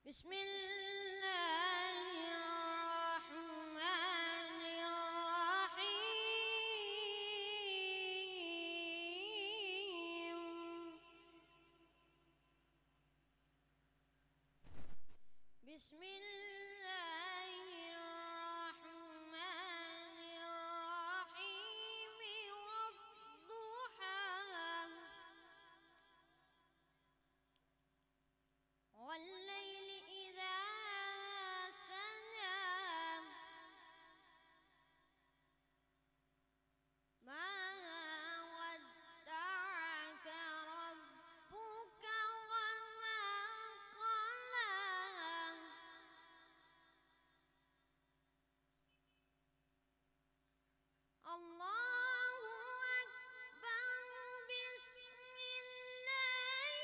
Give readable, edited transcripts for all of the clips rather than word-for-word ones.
بسم الله الرحمن الرحيم. بسم الله الرحمن الرحيم والضحى والليل إذا سجى ما ودعك ربك وما قلى الله أكبر. بسم الله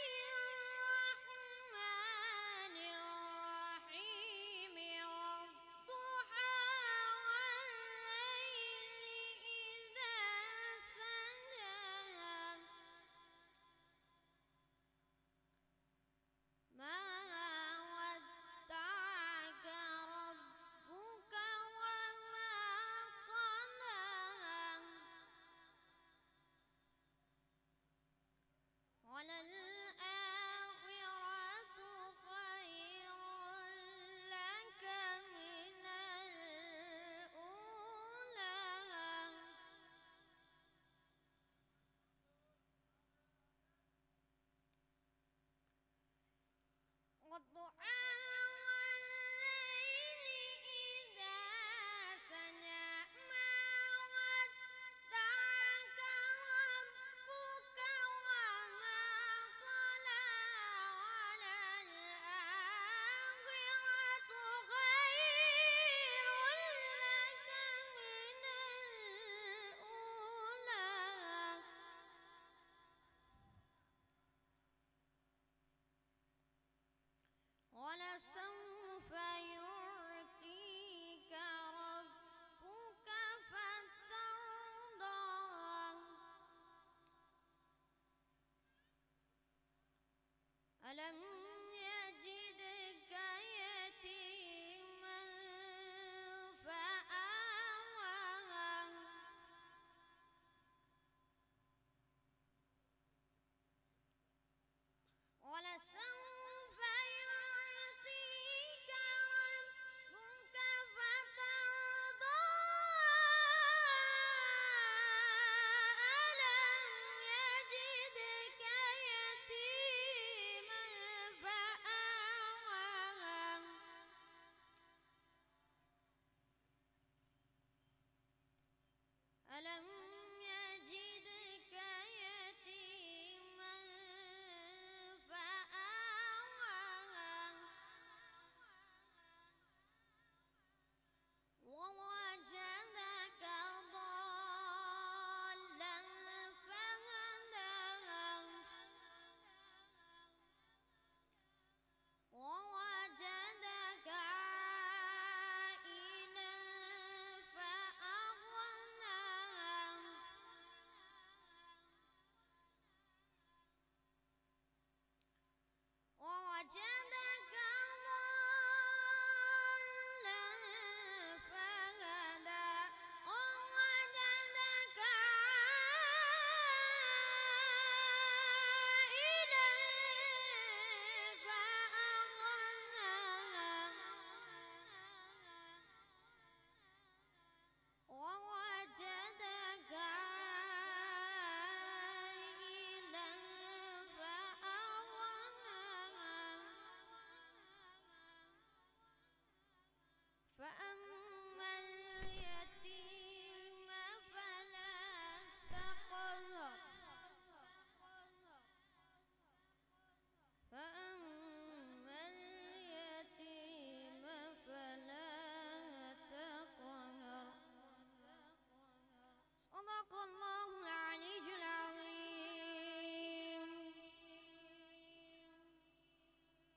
الرحمن الرحيم والضحى والليل إذا سجى ما ودعك ربك وما قلى وللآخرة خير لك من الأولى والضحى والليل إذا سجى ما ودعك ربك وما قلى وللآخرة خير لك من الأولى ولسوف يعطيك ربك فترضى ألم